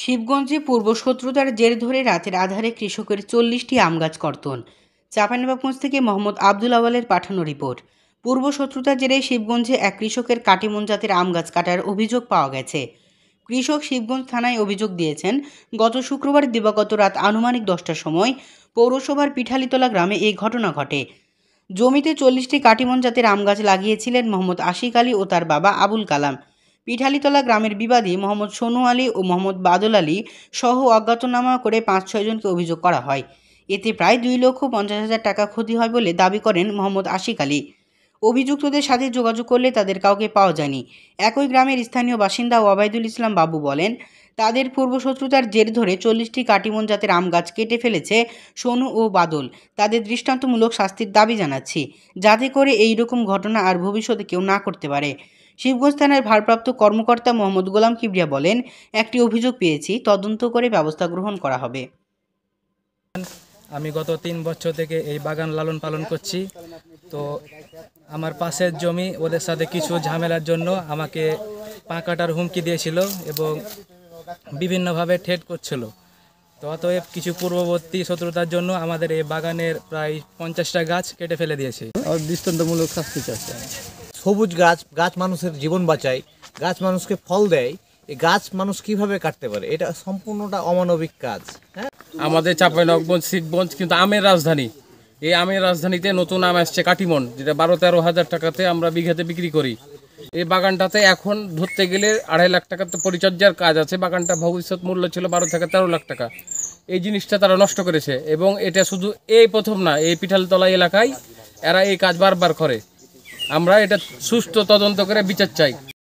শিবগঞ্জে পূর্বশত্রুতার জের ধরে রাতের আঁধারে কৃষকের 40টি আম গাছ কর্তন। চাঁপাইনবাবগঞ্জ থেকে মোহাম্মদ আব্দুল আওয়ালের পাঠানো রিপোর্ট। পূর্বশত্রুতার জেরে শিবগঞ্জে এক কৃষকের কাটিমন জাতের আম গাছ কাটার অভিযোগ পাওয়া গেছে। কৃষক শিবগঞ্জ থানায় অভিযোগ দিয়েছেন, গত শুক্রবার দিবাগত রাত আনুমানিক 10টার সময় পৌরসভার পিঠালিতলা গ্রামে এই ঘটনা ঘটে। জমিতে 40টি কাটিমন জাতের আম গাছ লাগিয়েছিলেন মোহাম্মদ আশিক আলী ও তার বাবা আবুল কালাম। পিঠালিতলা গ্রামের বিবাদী মোহাম্মদ সোনু আলী ও মোহাম্মদ বাদল আলী সহ অজ্ঞাতনামা করে 5-6 জনকে অভিযোগ করা হয়। এতে প্রায় 2,50,000 টাকা ক্ষতি হয় বলে দাবি করেন মোহাম্মদ আশিক আলী। অভিযুক্তদের সাথে যোগাযোগ করলে তাদের কাউকে পাওয়া যায়নি। একই গ্রামের স্থানীয় বাসিন্দা ওবায়দুল ইসলাম বাবু বলেন, তাদের পূর্বশত্রুতার জের ধরে 40টি কাটিমন জাতের আম গাছ কেটে ফেলেছে সোনু ও বাদল। তাদের দৃষ্টান্তমূলক শাস্তির দাবি জানাচ্ছি, যাতে করে এই রকম ঘটনা আর ভবিষ্যতে কেউ না করতে পারে। শিবগঞ্জ থানার ভারপ্রাপ্ত কর্মকর্তা মোহাম্মদ গোলাম কিবরিয়া বলেন, একটি অভিযোগ পেয়েছি, তদন্ত করে ব্যবস্থা গ্রহণ করা হবে। আমি গত 3 বছর থেকে এই বাগান লালন পালন করছি। তো আমার পাশের জমি, ওদের সাথে কিছু ঝামেলার জন্য আমাকে পা কাটার হুমকি দিয়েছিল এবং বিভিন্নভাবে ঠেট করছিল। তো অতএব কিছু পূর্ববর্তী শত্রুতার জন্য আমাদের এই বাগানের প্রায় 50টা গাছ কেটে ফেলে দিয়েছে। আর দৃষ্টান্তমূলক শাস্তি চাচ্ছে। সবুজ গাছ মানুষের জীবন বাঁচায়, গাছ মানুষকে ফল দেয়। এই গাছ মানুষ কিভাবে কাটতে পারে? এটা সম্পূর্ণটা অমানবিক কাজ। হ্যাঁ, আমাদের চাঁপাইনবাবগঞ্জ শিবগঞ্জ কিন্তু আমের রাজধানী। এই আমের রাজধানীতে নতুন আম আসছে কাটিমন, যেটা 12-13 হাজার টাকাতে আমরা বিঘাতে বিক্রি করি। এই বাগানটাতে এখন ধরতে গেলে 2.5 লাখ টাকাতে পরিচর্যার কাজ আছে। বাগানটা ভবিষ্যৎ মূল্য ছিল 12 থেকে 13 লাখ টাকা। এই জিনিসটা তারা নষ্ট করেছে এবং এটা শুধু এই প্রথম না, এই পিঠালতলা এলাকায় এরা এই কাজ বারবার করে। আমরা এটা সুষ্ঠু তদন্ত করে বিচার চাই।